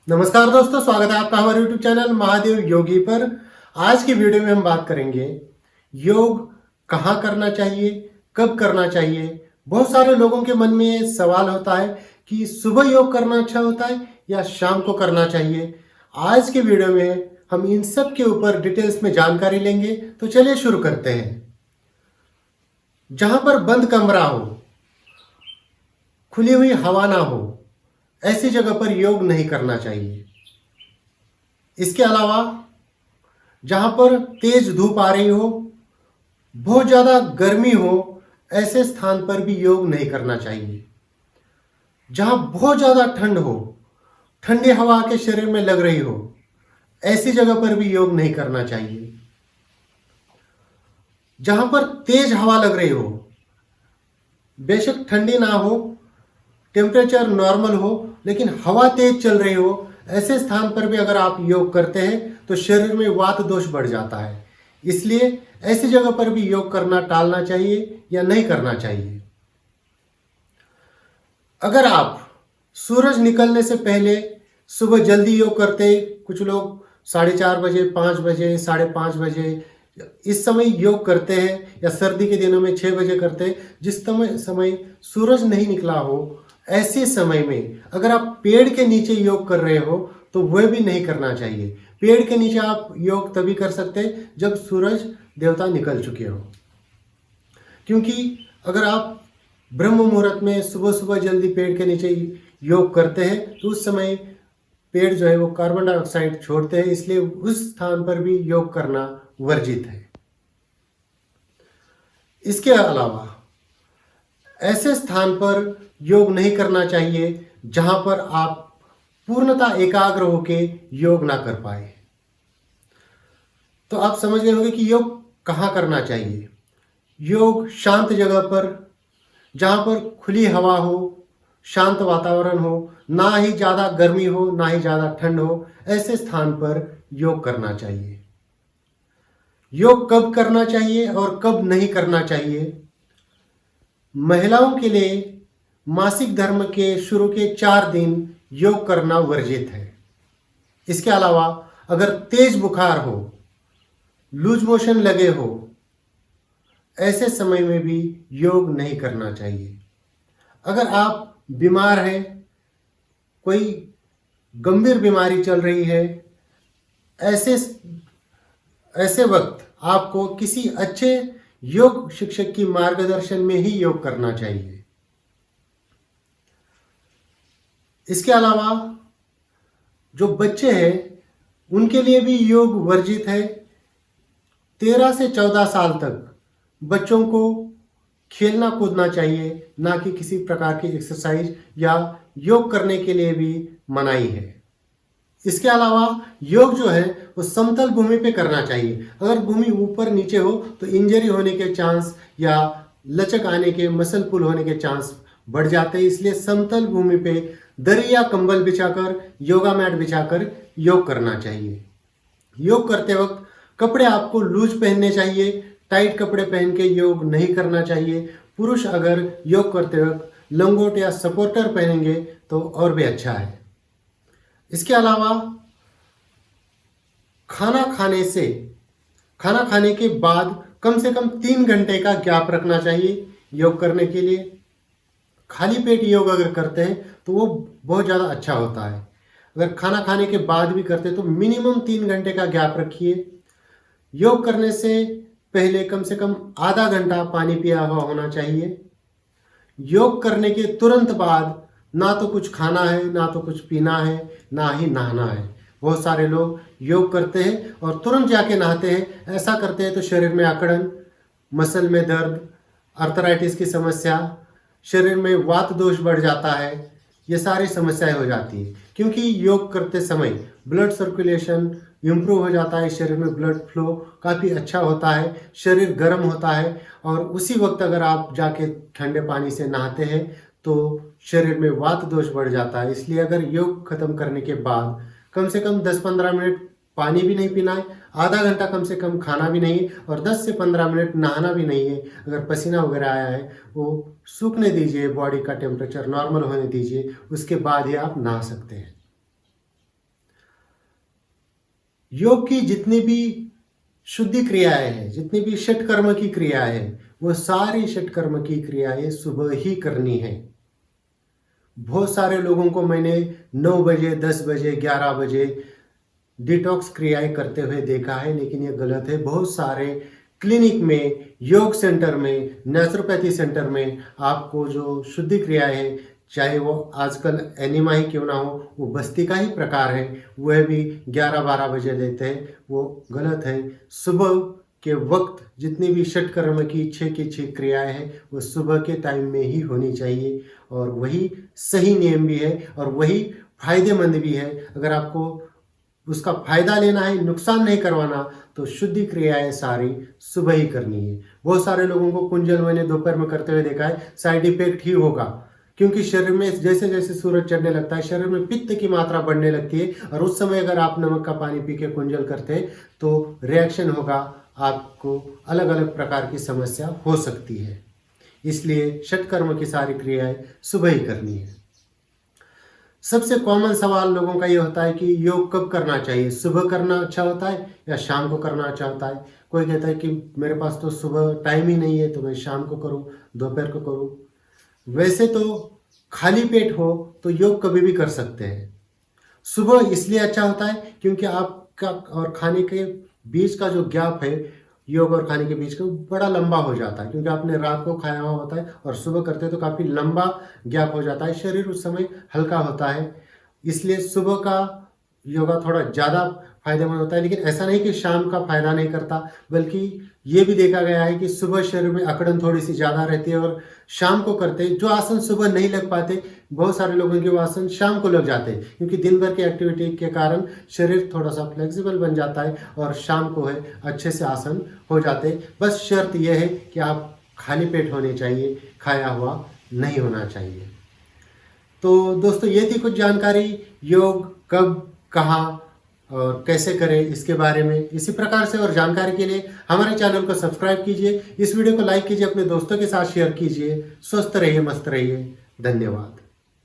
नमस्कार दोस्तों, स्वागत है आपका हमारे YouTube चैनल महादेव योगी पर। आज की वीडियो में हम बात करेंगे योग कहाँ करना चाहिए, कब करना चाहिए। बहुत सारे लोगों के मन में ये सवाल होता है कि सुबह योग करना अच्छा होता है या शाम को करना चाहिए। आज के वीडियो में हम इन सब के ऊपर डिटेल्स में जानकारी लेंगे। तो चलिए शुरू करते हैं। जहां पर बंद कमरा हो, खुली हुई हवा ना हो, ऐसी जगह पर योग नहीं करना चाहिए। इसके अलावा जहां पर तेज धूप आ रही हो, बहुत ज़्यादा गर्मी हो, ऐसे स्थान पर भी योग नहीं करना चाहिए। जहां बहुत ज़्यादा ठंड हो, ठंडी हवा के शरीर में लग रही हो, ऐसी जगह पर भी योग नहीं करना चाहिए। जहां पर तेज हवा लग रही हो, बेशक ठंडी ना हो, टेम्परेचर नॉर्मल हो, लेकिन हवा तेज चल रही हो, ऐसे स्थान पर भी अगर आप योग करते हैं तो शरीर में वात दोष बढ़ जाता है। इसलिए ऐसी जगह पर भी योग करना टालना चाहिए या नहीं करना चाहिए। अगर आप सूरज निकलने से पहले सुबह जल्दी योग करते हैं, कुछ लोग 4:30 बजे, 5 बजे, 5:30 बजे इस समय योग करते हैं, या सर्दी के दिनों में 6 बजे करते हैं, जिस समय सूरज नहीं निकला हो, ऐसे समय में अगर आप पेड़ के नीचे योग कर रहे हो तो वह भी नहीं करना चाहिए। पेड़ के नीचे आप योग तभी कर सकते हैं जब सूरज देवता निकल चुके हो। क्योंकि अगर आप ब्रह्म मुहूर्त में सुबह सुबह जल्दी पेड़ के नीचे योग करते हैं तो उस समय पेड़ जो है वो कार्बन डाइऑक्साइड छोड़ते हैं, इसलिए उस स्थान पर भी योग करना वर्जित है। इसके अलावा ऐसे स्थान पर योग नहीं करना चाहिए जहां पर आप पूर्णतः एकाग्र होके योग ना कर पाए। तो आप समझ गए होंगे कि योग कहाँ करना चाहिए। योग शांत जगह पर, जहां पर खुली हवा हो, शांत वातावरण हो, ना ही ज़्यादा गर्मी हो ना ही ज़्यादा ठंड हो, ऐसे स्थान पर योग करना चाहिए। योग कब करना चाहिए और कब नहीं करना चाहिए। महिलाओं के लिए मासिक धर्म के शुरू के 4 दिन योग करना वर्जित है। इसके अलावा अगर तेज बुखार हो, लूज मोशन लगे हो, ऐसे समय में भी योग नहीं करना चाहिए। अगर आप बीमार हैं, कोई गंभीर बीमारी चल रही है, ऐसे ऐसे वक्त आपको किसी अच्छे योग शिक्षक की मार्गदर्शन में ही योग करना चाहिए। इसके अलावा जो बच्चे हैं उनके लिए भी योग वर्जित है। 13 से 14 साल तक बच्चों को खेलना कूदना चाहिए, ना कि किसी प्रकार की एक्सरसाइज या योग करने के लिए भी मनाही है। इसके अलावा योग जो है वो समतल भूमि पे करना चाहिए। अगर भूमि ऊपर नीचे हो तो इंजरी होने के चांस या लचक आने के, मसल पुल होने के चांस बढ़ जाते हैं। इसलिए समतल भूमि पे दरी या कंबल बिछाकर, योगा मैट बिछाकर योग करना चाहिए। योग करते वक्त कपड़े आपको लूज पहनने चाहिए, टाइट कपड़े पहन के योग नहीं करना चाहिए। पुरुष अगर योग करते वक्त लंगोट या सपोर्टर पहनेंगे तो और भी अच्छा है। इसके अलावा खाना खाने के बाद कम से कम 3 घंटे का गैप रखना चाहिए योग करने के लिए। खाली पेट योग अगर करते हैं तो वो बहुत ज़्यादा अच्छा होता है। अगर खाना खाने के बाद भी करते हैं तो मिनिमम 3 घंटे का गैप रखिए। योग करने से पहले कम से कम आधा घंटा पानी पिया हुआ होना चाहिए। योग करने के तुरंत बाद ना तो कुछ खाना है, ना तो कुछ पीना है, ना ही नहाना है। बहुत सारे लोग योग करते हैं और तुरंत जाके नहाते हैं। ऐसा करते हैं तो शरीर में अकड़न, मसल में दर्द, अर्थराइटिस की समस्या, शरीर में वात दोष बढ़ जाता है, ये सारी समस्याएं हो जाती है। क्योंकि योग करते समय ब्लड सर्कुलेशन इम्प्रूव हो जाता है, शरीर में ब्लड फ्लो काफ़ी अच्छा होता है, शरीर गर्म होता है। और उसी वक्त अगर आप जाके ठंडे पानी से नहाते हैं तो शरीर में वात दोष बढ़ जाता है। इसलिए अगर योग खत्म करने के बाद कम से कम 10-15 मिनट पानी भी नहीं पीना है, आधा घंटा कम से कम खाना भी नहीं है, और 10 से 15 मिनट नहाना भी नहीं है। अगर पसीना वगैरह आया है वो सूखने दीजिए, बॉडी का टेम्परेचर नॉर्मल होने दीजिए, उसके बाद ही आप नहा सकते हैं। योग की जितनी भी शुद्धि क्रियाएं हैं, जितनी भी षटकर्म की क्रियाएं हैं, वो सारी षटकर्म की क्रियाएं सुबह ही करनी है। बहुत सारे लोगों को मैंने 9 बजे, 10 बजे, 11 बजे डिटॉक्स क्रियाएं करते हुए देखा है, लेकिन ये गलत है। बहुत सारे क्लिनिक में, योग सेंटर में, नेचुरोपैथी सेंटर में आपको जो शुद्धि क्रियाएं हैं, चाहे वो आजकल एनिमा ही क्यों ना हो, वो बस्ती का ही प्रकार है, वह भी 11-12 बजे लेते हैं, वो गलत है। सुबह के वक्त जितनी भी षटकर्म की छह क्रियाएं हैं, वो सुबह के टाइम में ही होनी चाहिए, और वही सही नियम भी है और वही फायदेमंद भी है। अगर आपको उसका फायदा लेना है, नुकसान नहीं करवाना, तो शुद्धि क्रियाएं सारी सुबह ही करनी है। बहुत सारे लोगों को कुंजल मैंने दोपहर में करते हुए देखा है, साइड इफेक्ट ही होगा, क्योंकि शरीर में जैसे जैसे सूरज चढ़ने लगता है, शरीर में पित्त की मात्रा बढ़ने लगती है, और उस समय अगर आप नमक का पानी पी के कुंजल करते हैं तो रिएक्शन होगा, आपको अलग अलग प्रकार की समस्या हो सकती है। इसलिए षटकर्म की सारी क्रियाएं सुबह ही करनी है। सबसे कॉमन सवाल लोगों का ये होता है कि योग कब करना चाहिए, सुबह करना अच्छा होता है या शाम को करना अच्छा होता है। कोई कहता है कि मेरे पास तो सुबह टाइम ही नहीं है, तो मैं शाम को करूं, दोपहर को करूं। वैसे तो खाली पेट हो तो योग कभी भी कर सकते हैं। सुबह इसलिए अच्छा होता है क्योंकि आपका और खाने के बीच का जो गैप है, योग और खाने के बीच का, बड़ा लंबा हो जाता है, क्योंकि आपने रात को खाया हुआ होता है और सुबह करते हैं तो काफ़ी लंबा गैप हो जाता है, शरीर उस समय हल्का होता है। इसलिए सुबह का योगा थोड़ा ज़्यादा फायदेमंद होता है, लेकिन ऐसा नहीं कि शाम का फायदा नहीं करता, बल्कि ये भी देखा गया है कि सुबह शरीर में अकड़न थोड़ी सी ज़्यादा रहती है, और शाम को करते जो आसन सुबह नहीं लग पाते, बहुत सारे लोगों के वो आसन शाम को लग जाते हैं, क्योंकि दिन भर की एक्टिविटी के कारण शरीर थोड़ा सा फ्लेक्सिबल बन जाता है और शाम को है अच्छे से आसन हो जाते हैं। बस शर्त यह है कि आप खाली पेट होने चाहिए, खाया हुआ नहीं होना चाहिए। तो दोस्तों, ये थी कुछ जानकारी योग कब, कहाँ और कैसे करें इसके बारे में। इसी प्रकार से और जानकारी के लिए हमारे चैनल को सब्सक्राइब कीजिए, इस वीडियो को लाइक कीजिए, अपने दोस्तों के साथ शेयर कीजिए। स्वस्थ रहिए, मस्त रहिए। धन्यवाद।